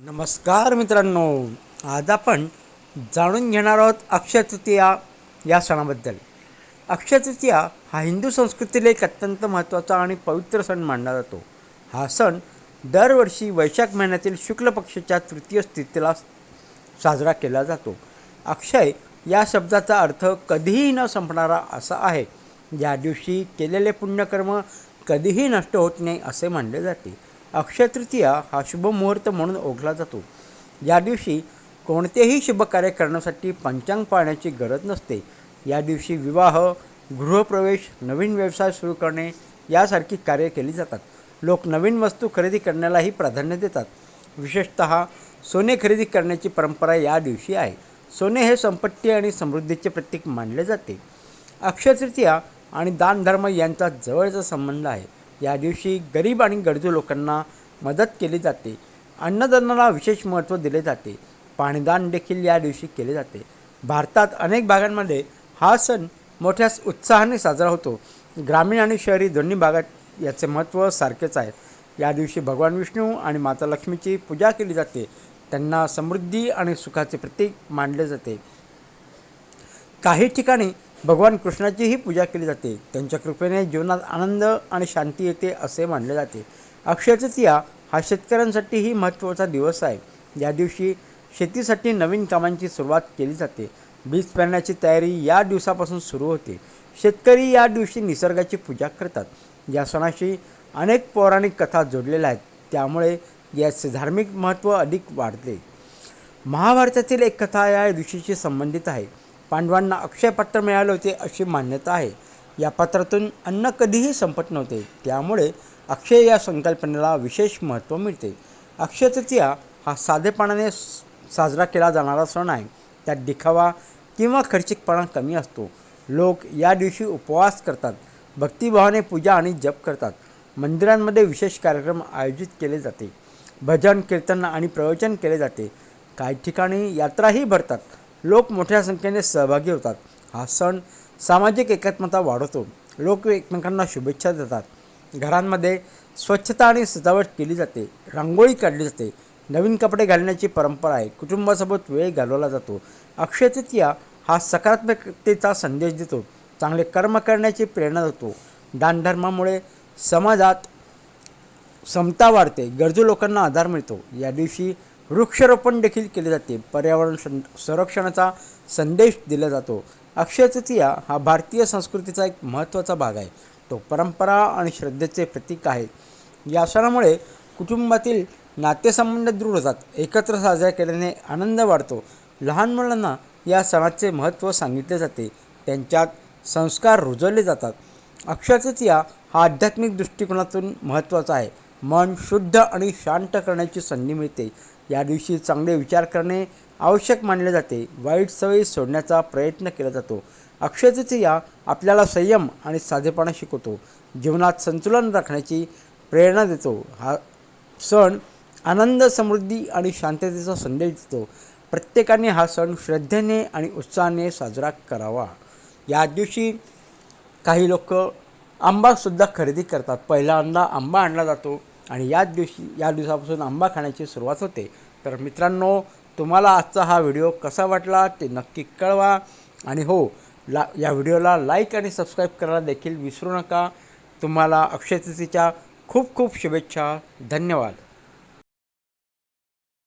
नमस्कार मित्रांनो. आज आपण जाणून घेणार आहोत अक्षय तृतीया या सणाबद्दल. अक्षय तृतीया हा हिंदू संस्कृतीतील एक अत्यंत महत्त्वाचा आणि पवित्र सण मानला जातो. हा सण दरवर्षी वैशाख महिन्यातील शुक्ल पक्षाच्या तृतीय तिथीला साजरा केला जातो. अक्षय या शब्दाचा अर्थ कधीही न संपणारा असा आहे. या दिवशी केलेले पुण्यकर्म कधीही नष्ट होत नाही असे मानले जाते. अक्षय तृतीया हा शुभ मुहूर्त म्हणून ओळखला जातो. या दिवशी कोणतेही शुभ कार्य करण्यासाठी पंचांग पाळण्याची गरज नसते. या दिवशी विवाह, गृहप्रवेश, नवीन व्यवसाय सुरू करणे यासारखी कार्य केली जातात. लोक नवीन वस्तू खरेदी करण्यालाही प्राधान्य देतात. विशेषतः सोने खरेदी करण्याची परंपरा या दिवशी आहे. सोने हे संपत्ती आणि समृद्धीचे प्रतीक मानले जाते. अक्षय तृतीया आणि दानधर्म यांचा जवळचा संबंध आहे. या दिवशी गरीब आणि गरजू लोकांना मदत केली जाते. अन्नदानाला विशेष महत्त्व दिले जाते. पाणीदान देखील या दिवशी केले जाते. भारतात अनेक भागांमध्ये हा सण मोठ्या उत्साहाने साजरा होतो. ग्रामीण आणि शहरी दोन्ही भागात याचे महत्त्व सारखेच आहे. या दिवशी भगवान विष्णू आणि माता लक्ष्मीची पूजा केली जाते. त्यांना समृद्धी आणि सुखाचे प्रतीक मानले जाते. काही ठिकाणी भगवान कृष्णाचीही पूजा केली जाते. त्यांच्या कृपेने जीवनात आनंद आणि शांती येते असे मानले जाते. अक्षय तृतीया हा शेतकऱ्यांसाठीही महत्त्वाचा दिवस आहे. या दिवशी शेतीसाठी नवीन कामांची सुरुवात केली जाते. बीज पेरण्याची तयारी या दिवसापासून सुरू होते. शेतकरी या दिवशी निसर्गाची पूजा करतात. या सणाशी अनेक पौराणिक कथा जोडलेल्या आहेत. त्यामुळे याचे धार्मिक महत्त्व अधिक वाढते. महाभारतातील एक कथा या दिवशीशी संबंधित आहे. पांडवांना अक्षय पात्र मिळाले होते अशी मान्यता आहे. या पात्रातून अन्न कधीही संपत नव्हते. त्यामुळे अक्षय या संकल्पनेला विशेष महत्त्व मिळते. अक्षय तृतीया हा साधेपणाने साजरा केला जाणारा सण आहे. त्यात दिखावा किंवा खर्चिकपणा कमी असतो. लोक या दिवशी उपवास करतात, भक्तिभावाने पूजा आणि जप करतात. मंदिरांमध्ये विशेष कार्यक्रम आयोजित केले जाते. भजन, कीर्तन आणि प्रवचन केले जाते. काही ठिकाणी यात्राही भरतात. लोक मोठ्या संख्येने सहभागी होतात. हा सण सामाजिक एकात्मता वाढवतो. लोक एकमेकांना शुभेच्छा देतात. घरांमध्ये स्वच्छता आणि सजावट केली जाते. रांगोळी काढली जाते. नवीन कपडे घालण्याची परंपरा आहे. कुटुंबासोबत वेळ घालवला जातो. अक्षय तृतीया हा सकारात्मकतेचा संदेश देतो. चांगले कर्म करण्याची प्रेरणा देतो. दानधर्मामुळे समाजात समता वाढते. गरजू लोकांना आधार मिळतो. या दिवशी वृक्षारोपण देखील केले जाते. पर्यावरण संरक्षणाचा संदेश दिला जातो. अक्षय तृतीया हा भारतीय संस्कृतीचा एक महत्त्वाचा भाग आहे. तो परंपरा आणि श्रद्धेचे प्रतीक आहे. या सणामुळे कुटुंबातील नातेसंबंध दृढ होतात. एकत्र साजरा केल्याने आनंद वाढतो. लहान मुलांना या सणाचे महत्त्व सांगितले जाते. त्यांच्यात संस्कार रुजवले जातात. अक्षय तृतीया हा आध्यात्मिक दृष्टिकोनातून महत्त्वाचा आहे. मन शुद्ध आणि शांत करण्याची संधी मिळते. या दिवशी चांगले विचार करणे आवश्यक मानले जाते. वाईट सवयी सोडण्याचा प्रयत्न केला जातो. अक्षय तृतीया आपल्याला संयम आणि साधेपणा शिकवतो. जीवनात संतुलन राखण्याची प्रेरणा देतो. हा सण आनंद, समृद्धी आणि शांततेचा संदेश देतो. प्रत्येकाने हा सण श्रद्धेने आणि उत्साहाने साजरा करावा. या दिवशी काही लोक आंबासुद्धा खरेदी करतात. पहिल्यांदा आंबा आणला जातो आणि या दिवसापासून आंबा खाण्याची सुरुवात होते. तर मित्रांनो, तुम्हाला आजचा हा व्हिडिओ कसा वाटला ते नक्की कळवा. आणि हो, या व्हिडिओला लाईक आणि सबस्क्राईब करायला देखील विसरू नका. तुम्हाला अक्षय तृतीयेच्या खूप खूप शुभेच्छा. धन्यवाद.